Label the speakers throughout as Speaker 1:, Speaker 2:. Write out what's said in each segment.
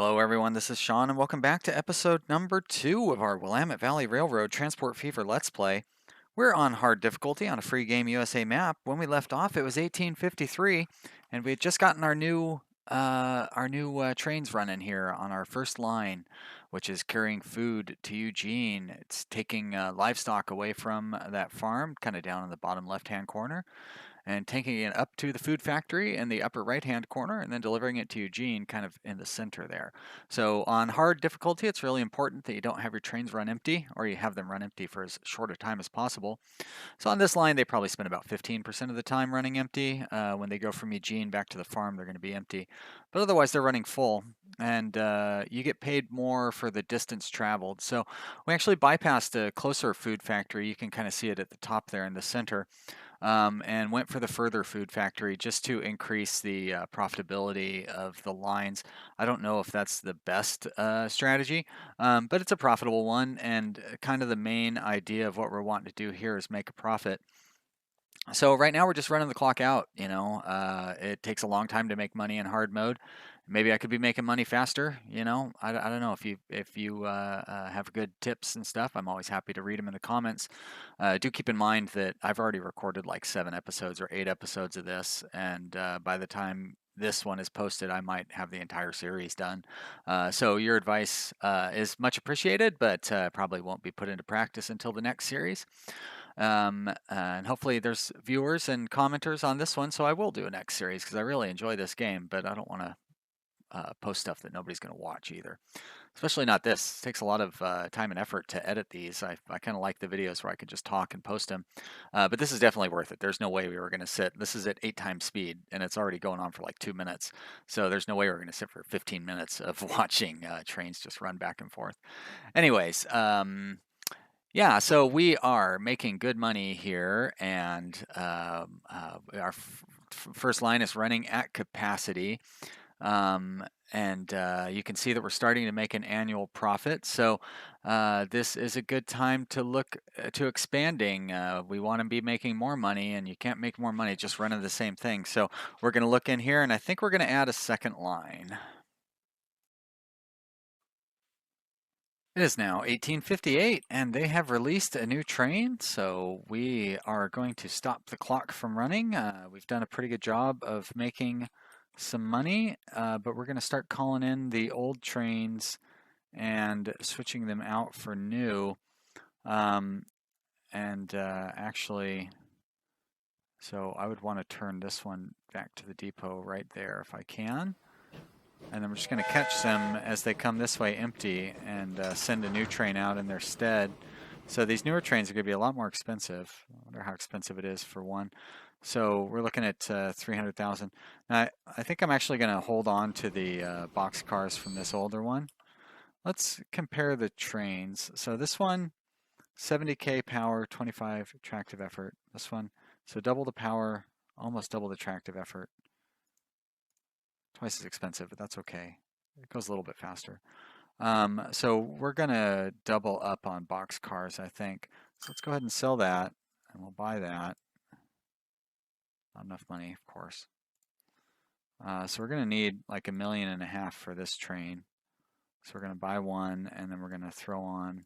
Speaker 1: Hello, everyone. This is Sean, and welcome back to episode number 2 of our Willamette Valley Railroad Transport Fever Let's Play. We're on hard difficulty on a free game USA map. When we left off, it was 1853, and we had just gotten our new trains running here on our first line, which is carrying food to Eugene. It's taking livestock away from that farm, kind of down in the bottom left-hand corner, and taking it up to the food factory in the upper right-hand corner and then delivering it to Eugene kind of in the center there. So on hard difficulty, it's really important that you don't have your trains run empty, or you have them run empty for as short a time as possible. So on this line, they probably spend about 15% of the time running empty. When they go from Eugene back to the farm, they're going to be empty. But otherwise, they're running full, and you get paid more for the distance traveled. So we actually bypassed a closer food factory. You can kind of see it at the top there in the center. And went for the further food factory just to increase the profitability of the lines. I don't know if that's the best strategy, but it's a profitable one, and kind of the main idea of what we're wanting to do here is make a profit. So right now we're just running the clock out. It takes a long time to make money in hard mode. Maybe I could be making money faster. I don't know if you have good tips and stuff. I'm always happy to read them in the comments. Do keep in mind that I've already recorded like 7 episodes or 8 episodes of this, and by the time this one is posted, I might have the entire series done. So your advice is much appreciated, but probably won't be put into practice until the next series. And hopefully there's viewers and commenters on this one, so I will do a next series because I really enjoy this game, but I don't want to post stuff that nobody's going to watch either. Especially not this. It takes a lot of time and effort to edit these. I kind of like the videos where I can just talk and post them. But this is definitely worth it. There's no way we were going to sit. This is at 8 times speed, and it's already going on for like 2 minutes. So there's no way we're going to sit for 15 minutes of watching trains just run back and forth. Anyways, yeah, so we are making good money here, and our first line is running at capacity. And you can see that we're starting to make an annual profit. So this is a good time to look to expanding. We want to be making more money, and you can't make more money just running the same thing. So we're going to look in here, and I think we're going to add a second line. It is now 1858, and they have released a new train, so we are going to stop the clock from running. We've done a pretty good job of making some money, but we're going to start calling in the old trains and switching them out for new. Actually, so I would want to turn this one back to the depot right there if I can. And then we're just going to catch them as they come this way empty and send a new train out in their stead. So these newer trains are going to be a lot more expensive. I wonder how expensive it is for one. So we're looking at 300,000. Now, I think I'm actually going to hold on to the box cars from this older one. Let's compare the trains. So this one, 70K power, 25 tractive effort. This one, so double the power, almost double the tractive effort. Twice as expensive, but that's okay. It goes a little bit faster. So we're going to double up on box cars, I think. So let's go ahead and sell that, and we'll buy that. Not enough money, of course. So we're going to need like $1.5 million for this train. So we're going to buy one, and then we're going to throw on,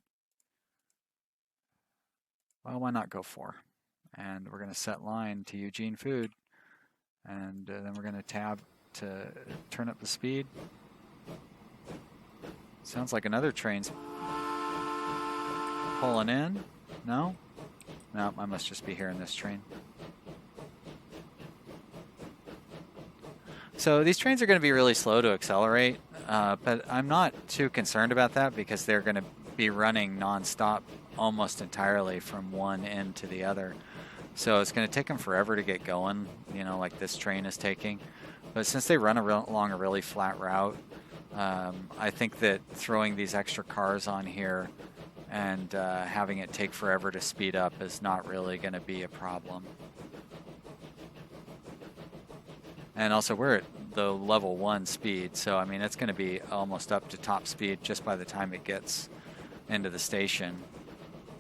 Speaker 1: well, why not go 4? And we're going to set line to Eugene Food, and then we're going to tab to turn up the speed. Sounds like another train's pulling in. No? No, I must just be hearing this train. So these trains are going to be really slow to accelerate, but I'm not too concerned about that because they're going to be running non-stop almost entirely from one end to the other. So it's going to take them forever to get going, like this train is taking. But since they run along a really flat route, I think that throwing these extra cars on here and having it take forever to speed up is not really going to be a problem. And also we're at the level 1 speed, so I mean it's going to be almost up to top speed just by the time it gets into the station.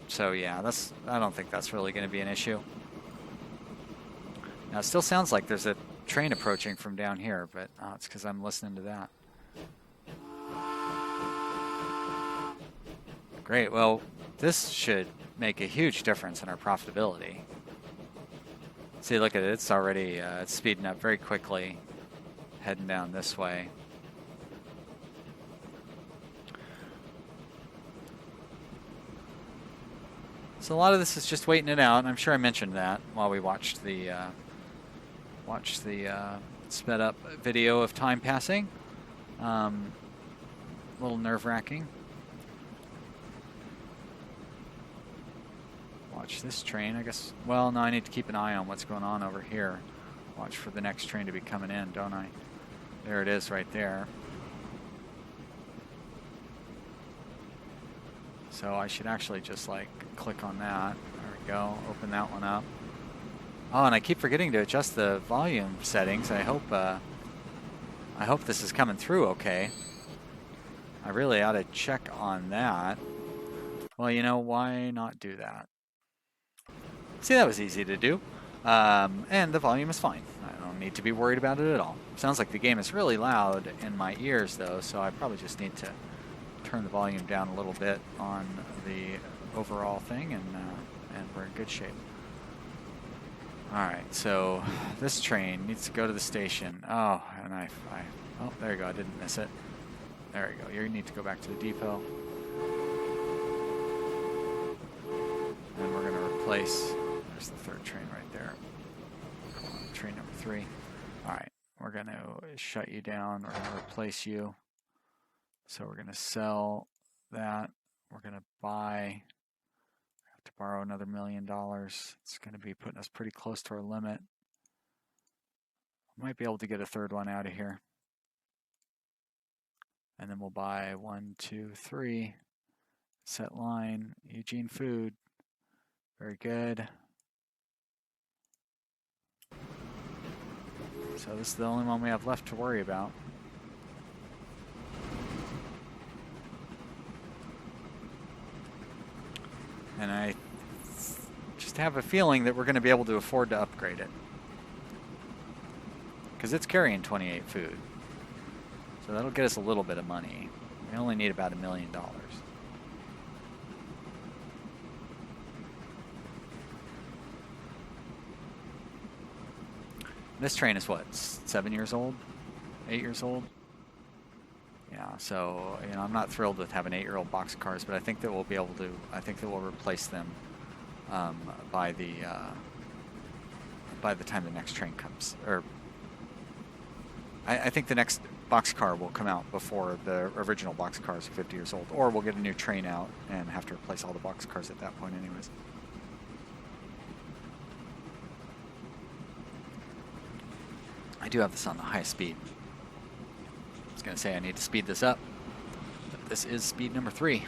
Speaker 1: So yeah, I don't think that's really going to be an issue. Now it still sounds like there's a train approaching from down here, but it's because I'm listening to that. Great. Well, this should make a huge difference in our profitability. See, look at it. It's already it's speeding up very quickly, heading down this way. So a lot of this is just waiting it out. And I'm sure I mentioned that while we watched the sped up video of time passing. A little nerve-wracking. Watch this train, I guess. Well, no, I need to keep an eye on what's going on over here. Watch for the next train to be coming in, don't I? There it is right there. So I should actually just like click on that. There we go. Open that one up. Oh, and I keep forgetting to adjust the volume settings. I hope this is coming through okay. I really ought to check on that. Well, you know, why not do that? See, that was easy to do. And the volume is fine. I don't need to be worried about it at all. Sounds like the game is really loud in my ears, though, so I probably just need to turn the volume down a little bit on the overall thing, and we're in good shape. All right, so this train needs to go to the station. Oh, and oh, there you go. I didn't miss it. There you go. You need to go back to the depot. And we're going to replace, there's the third train right there. Train number 3. All right, we're going to shut you down. We're going to replace you. So we're going to sell that. We're going to buy, have to borrow another $1 million. It's going to be putting us pretty close to our limit. Might be able to get a third one out of here. And then we'll buy 1, 2, 3. Set line, Eugene Food. Very good. So this is the only one we have left to worry about. And I just have a feeling that we're going to be able to afford to upgrade it. Because it's carrying 28 food. So that'll get us a little bit of money. We only need about $1 million. This train is what, 7 years old? 8 years old? Yeah, so, you know, I'm not thrilled with having 8-year-old boxcars, but I think that we'll be able to, I think that we'll replace them by the time the next train comes. Or, I think the next boxcar will come out before the original boxcars are 50 years old, or we'll get a new train out and have to replace all the boxcars at that point anyways. I do have this on the highest speed. I was going to say I need to speed this up, but this is speed number 3.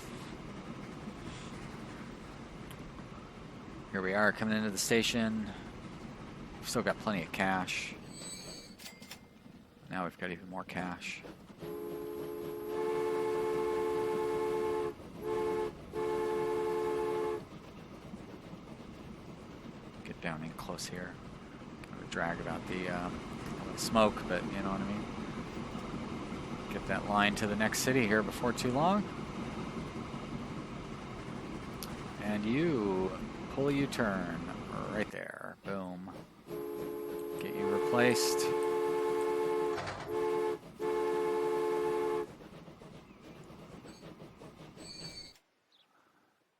Speaker 1: Here we are coming into the station. We've still got plenty of cash. Now we've got even more cash. Get down in close here. Kind of a drag about the smoke, but you know what I mean. Get that line to the next city here before too long. And you pull a U-turn right there. Boom. Get you replaced.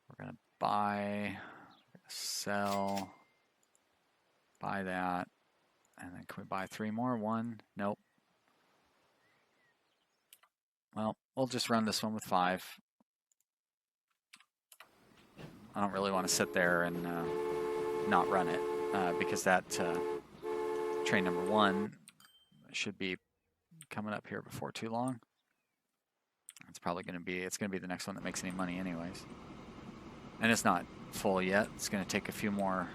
Speaker 1: We're going to buy, sell, buy that. And then can we buy 3 more? 1? Nope. Well, we'll just run this one with 5. I don't really want to sit there and not run it because that train number 1 should be coming up here before too long. It's probably going to be, it's going to be the next one that makes any money anyways. And it's not full yet. It's going to take a few more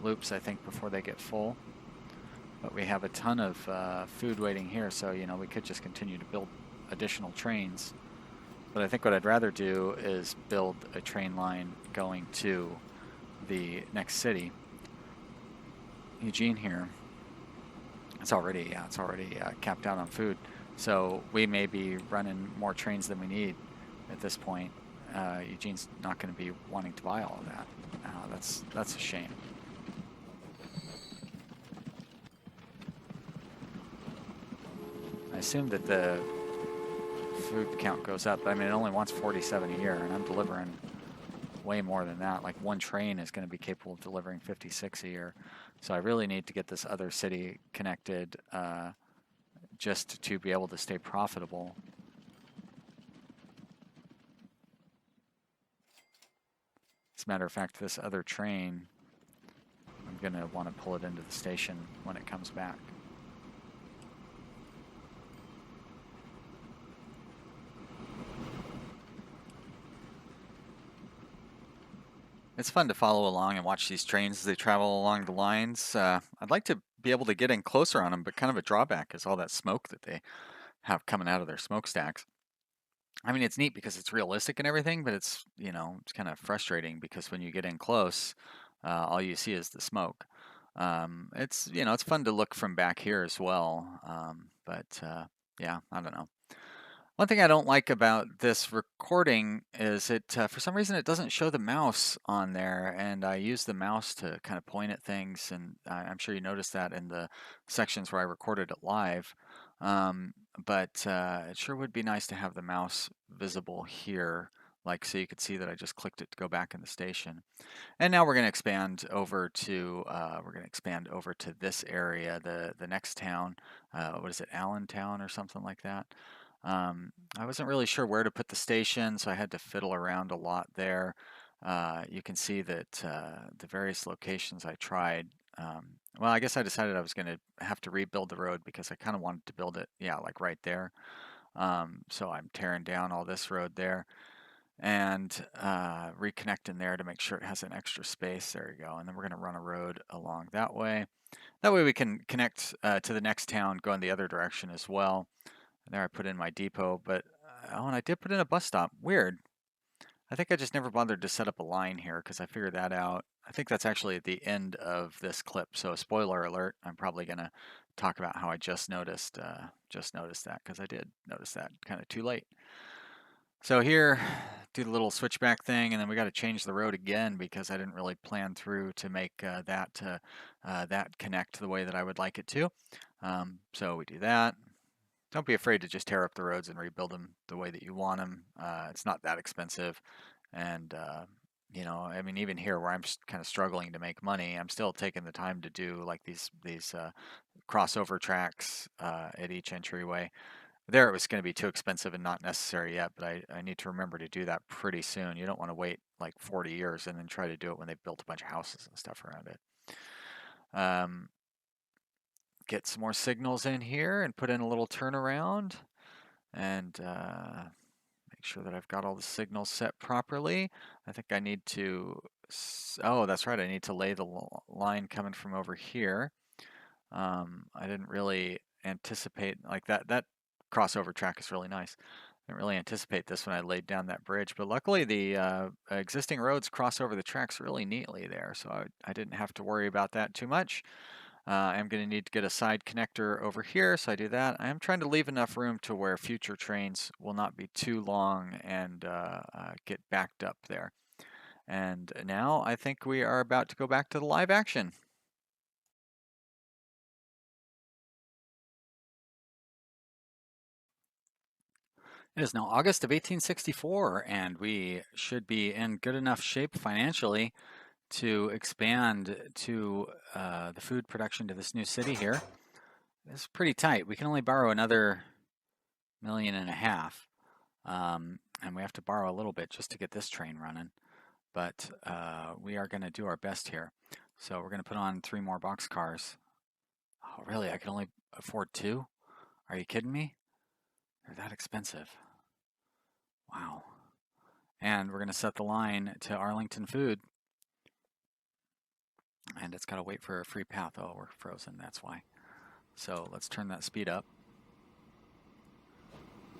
Speaker 1: loops, I think, before they get full. But we have a ton of food waiting here, so you know we could just continue to build additional trains. But I think what I'd rather do is build a train line going to the next city. Eugene here. It's already capped out on food, so we may be running more trains than we need at this point. Eugene's not going to be wanting to buy all of that. That's a shame. I assume that the food count goes up. I mean, it only wants 47 a year, and I'm delivering way more than that. Like one train is going to be capable of delivering 56 a year. So I really need to get this other city connected just to be able to stay profitable. As a matter of fact, this other train, I'm going to want to pull it into the station when it comes back. It's fun to follow along and watch these trains as they travel along the lines. I'd like to be able to get in closer on them, but kind of a drawback is all that smoke that they have coming out of their smokestacks. I mean, it's neat because it's realistic and everything, but it's, you know, it's kind of frustrating because when you get in close, all you see is the smoke. It's, you know, it's fun to look from back here as well. But yeah, I don't know. One thing I don't like about this recording is it, for some reason, it doesn't show the mouse on there, and I use the mouse to kind of point at things, and I'm sure you noticed that in the sections where I recorded it live. But it sure would be nice to have the mouse visible here, like so you could see that I just clicked it to go back in the station. And now we're going to expand over to this area, the next town. What is it, Allentown or something like that? I wasn't really sure where to put the station, so I had to fiddle around a lot there. You can see that the various locations I tried. Well, I guess I decided I was going to have to rebuild the road because I kind of wanted to build it, yeah, like right there. So I'm tearing down all this road there and reconnecting there to make sure it has an extra space. There you go. And then we're going to run a road along that way. That way we can connect to the next town, go in the other direction as well. And there I put in my depot, but oh, and I did put in a bus stop. Weird. I think I just never bothered to set up a line here because I figured that out. I think that's actually at the end of this clip. So spoiler alert, I'm probably going to talk about how I just noticed that because I did notice that kind of too late. So here, do the little switchback thing, and then we got to change the road again because I didn't really plan through to make that connect the way that I would like it to. So we do that. Don't be afraid to just tear up the roads and rebuild them the way that you want them. It's not that expensive. And, you know, I mean, even here where I'm kind of struggling to make money, I'm still taking the time to do like these crossover tracks at each entryway. There it was going to be too expensive and not necessary yet, but I need to remember to do that pretty soon. You don't want to wait like 40 years and then try to do it when they've built a bunch of houses and stuff around it. Get some more signals in here and put in a little turnaround and make sure that I've got all the signals set properly. I think I need to, oh, that's right, I need to lay the line coming from over here. I didn't really anticipate, like that crossover track is really nice. I didn't really anticipate this when I laid down that bridge, but luckily the existing roads cross over the tracks really neatly there, so I didn't have to worry about that too much. I'm going to need to get a side connector over here, so I do that. I am trying to leave enough room to where future trains will not be too long and get backed up there. And now I think we are about to go back to the live action. It is now August of 1864, and we should be in good enough shape financially to expand to the food production to this new city here. It's pretty tight. We can only borrow another $1.5 million, and we have to borrow a little bit just to get this train running. But we are going to do our best here. So we're going to put on 3 more boxcars. Oh, really? I can only afford 2? Are you kidding me? They're that expensive. Wow. And we're going to set the line to Arlington Food. And it's got to wait for a free path. Oh, we're frozen. That's why. So let's turn that speed up.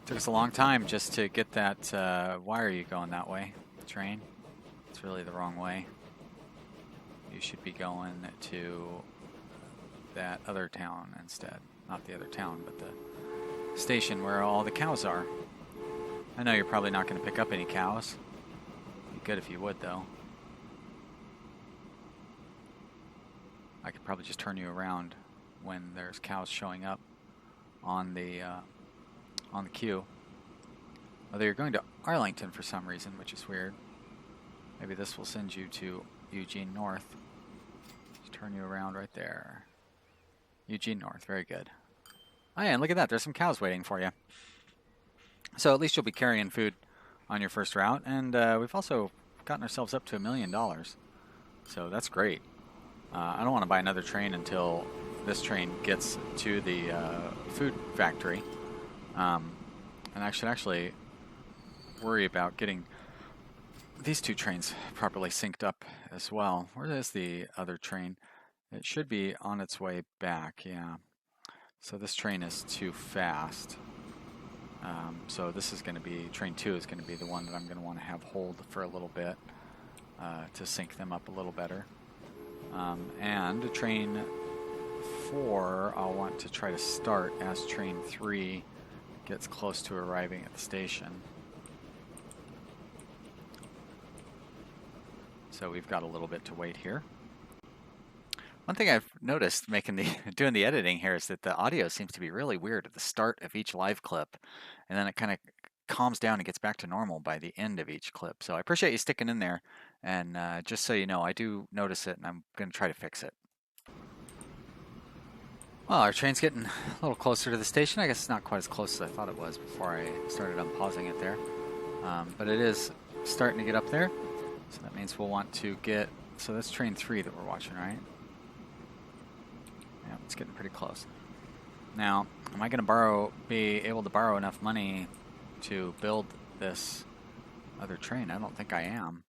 Speaker 1: Took us a long time just to get that. Why are you going that way, train? It's really the wrong way. You should be going to that other town instead. Not the other town, but the station where all the cows are. I know you're probably not going to pick up any cows. good if you would, though. I could probably just turn you around when there's cows showing up on the queue. Although you're going to Arlington for some reason, which is weird. Maybe this will send you to Eugene North. Just turn you around right there. Eugene North, very good. Oh yeah, and look at that, there's some cows waiting for you. So at least you'll be carrying food on your first route, and we've also gotten ourselves up to $1 million. So that's great. I don't want to buy another train until this train gets to the food factory. And I should actually worry about getting these two trains properly synced up as well. Where is the other train? It should be on its way back, yeah. So this train is too fast. So this is going to be, train 2 is going to be the one that I'm going to want to have hold for a little bit to sync them up a little better. And train 4, I'll want to try to start as train 3 gets close to arriving at the station. So we've got a little bit to wait here. One thing I've noticed doing the editing here is that the audio seems to be really weird at the start of each live clip, and then it kind of calms down and gets back to normal by the end of each clip. So I appreciate you sticking in there, and just so you know, I do notice it, and I'm going to try to fix it. Well, our train's getting a little closer to the station. I guess it's not quite as close as I thought it was before I started unpausing it there, but it is starting to get up there. So that means we'll want to get, so that's train 3 that we're watching, right? Yeah, it's getting pretty close. Now, am I going to be able to borrow enough money to build this other train? I don't think I am.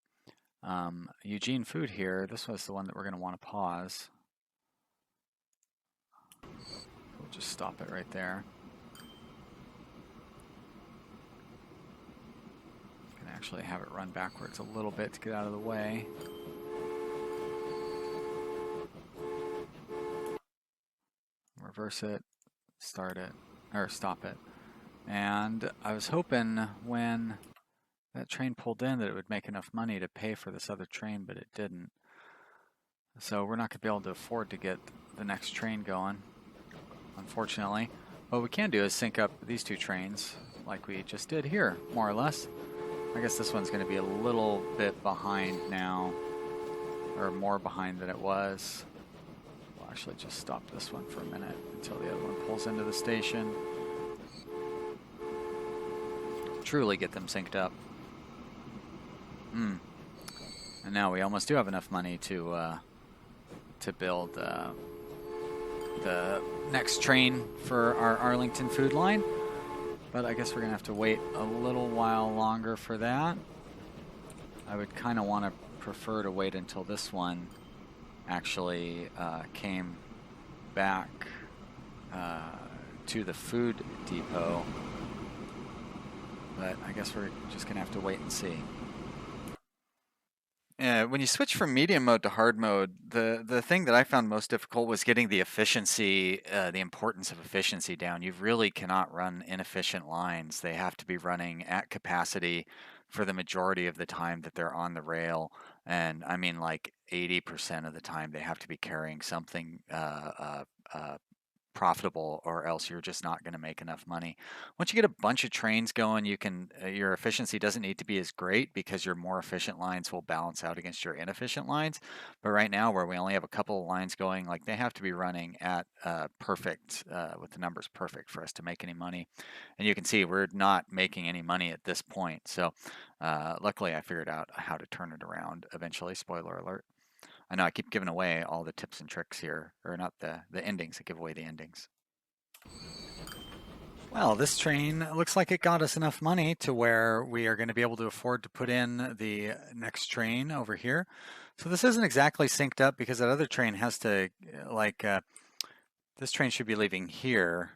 Speaker 1: Eugene Food here, this was the one that we're going to want to pause. We'll just stop it right there. Can actually have it run backwards a little bit to get out of the way. Reverse it, start it, or stop it. And I was hoping when that train pulled in that it would make enough money to pay for this other train, but it didn't. So we're not going to be able to afford to get the next train going, unfortunately. What we can do is sync up these two trains like we just did here, more or less. I guess this one's going to be a little bit behind now, or more behind than it was. We'll actually just stop this one for a minute until the other one pulls into the station. Truly get them synced up. And now we almost do have enough money to build the next train for our Arlington food line. But I guess we're going to have to wait a little while longer for that. I would kind of want to prefer to wait until this one actually came back to the food depot. But I guess we're just going to have to wait and see. When you switch from medium mode to hard mode, the thing that I found most difficult was getting the efficiency, the importance of efficiency down. You really cannot run inefficient lines. They have to be running at capacity for the majority of the time that they're on the rail. And I mean like 80% of the time they have to be carrying something profitable, or else you're just not going to make enough money. Once you get a bunch of trains going, you can your efficiency doesn't need to be as great because your more efficient lines will balance out against your inefficient lines. But right now, where we only have a couple of lines going, like they have to be running at perfect, with the numbers perfect for us to make any money. And you can see we're not making any money at this point. So luckily I figured out how to turn it around eventually, spoiler alert. I know I keep giving away all the tips and tricks here, or not the endings, I give away the endings. Well, this train looks like it got us enough money to where we are going to be able to afford to put in the next train over here. So this isn't exactly synced up because that other train has to, this train should be leaving here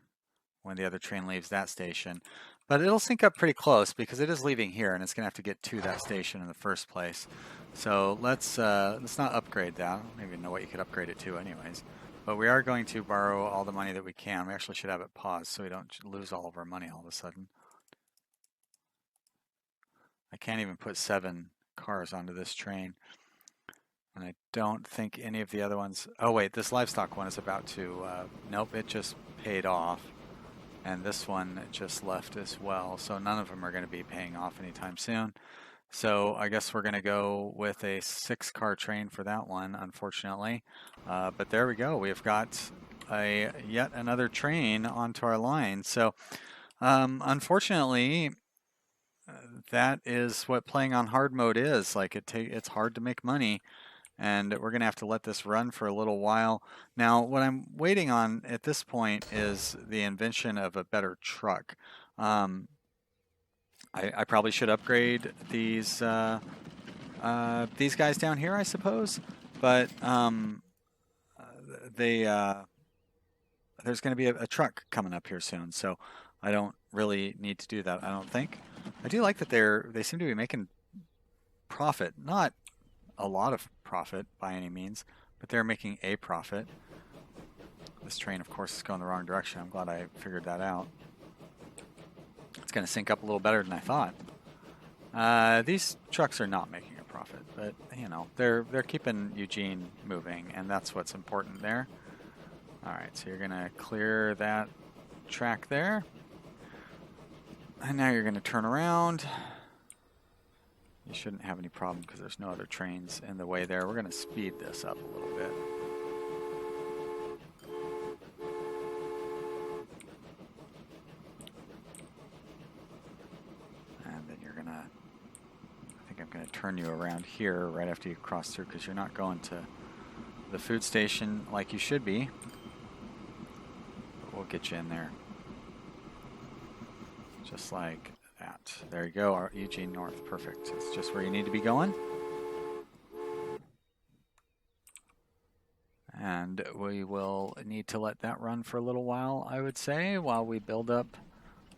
Speaker 1: when the other train leaves that station. But it'll sync up pretty close because it is leaving here and it's going to have to get to that station in the first place. So let's not upgrade that. I don't even know what you could upgrade it to anyways. But we are going to borrow all the money that we can. We actually should have it paused so we don't lose all of our money all of a sudden. I can't even put 7 cars onto this train. And I don't think any of the other ones... Oh, wait, this livestock one is about to... nope, it just paid off. And this one just left as well. So none of them are going to be paying off anytime soon. So I guess we're going to go with a 6-car train for that one, unfortunately. But there we go. We've got yet another train onto our line. So unfortunately, that is what playing on hard mode is. Like it's hard to make money. And we're going to have to let this run for a little while. Now, what I'm waiting on at this point is the invention of a better truck. I probably should upgrade these guys down here, I suppose. But there's going to be a truck coming up here soon, so I don't really need to do that, I don't think. I do like that they seem to be making profit. Not a lot of profit by any means, but they're making a profit. This train, of course, is going the wrong direction. I'm glad I figured that out. It's going to sync up a little better than I thought. These trucks are not making a profit, but you know, they're keeping Eugene moving, and that's what's important there. All right, so you're going to clear that track there, and now you're going to turn around. You shouldn't have any problem because there's no other trains in the way there. We're going to speed this up a little bit. And then you're going to, I think I'm going to turn you around here right after you cross through because you're not going to the food station like you should be. But we'll get you in there. Just like that. There you go, Eugene North. Perfect. It's just where you need to be going. And we will need to let that run for a little while, I would say, while we build up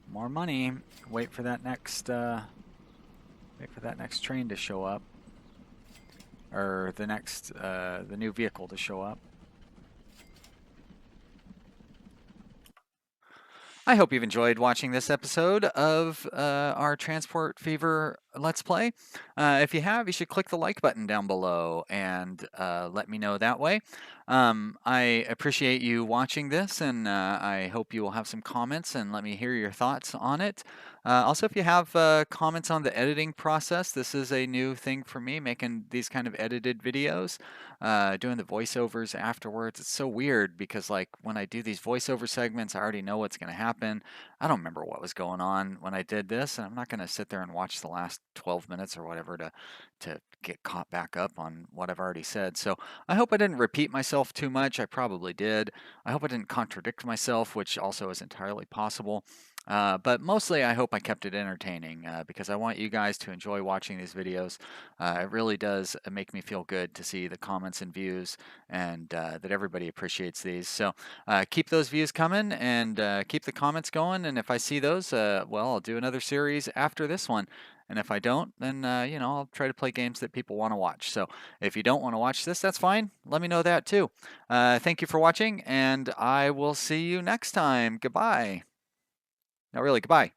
Speaker 1: more money. Wait for that next train to show up, or the new vehicle to show up. I hope you've enjoyed watching this episode of our Transport Fever Let's Play. If you have, you should click the like button down below and let me know that way. I appreciate you watching this, and I hope you will have some comments and let me hear your thoughts on it. Also, if you have comments on the editing process, this is a new thing for me, making these kind of edited videos, doing the voiceovers afterwards. It's so weird because, like, when I do these voiceover segments, I already know what's going to happen. I don't remember what was going on when I did this, and I'm not going to sit there and watch the last 12 minutes or whatever to get caught back up on what I've already said. So I hope I didn't repeat myself too much. I probably did. I hope I didn't contradict myself, which also is entirely possible. But mostly I hope I kept it entertaining because I want you guys to enjoy watching these videos. It really does make me feel good to see the comments and views, and that everybody appreciates these. So keep those views coming, and keep the comments going, and if I see those, well, I'll do another series after this one. And if I don't, then, you know, I'll try to play games that people want to watch. So if you don't want to watch this, that's fine. Let me know that too. Thank you for watching, and I will see you next time. Goodbye. No, really, goodbye.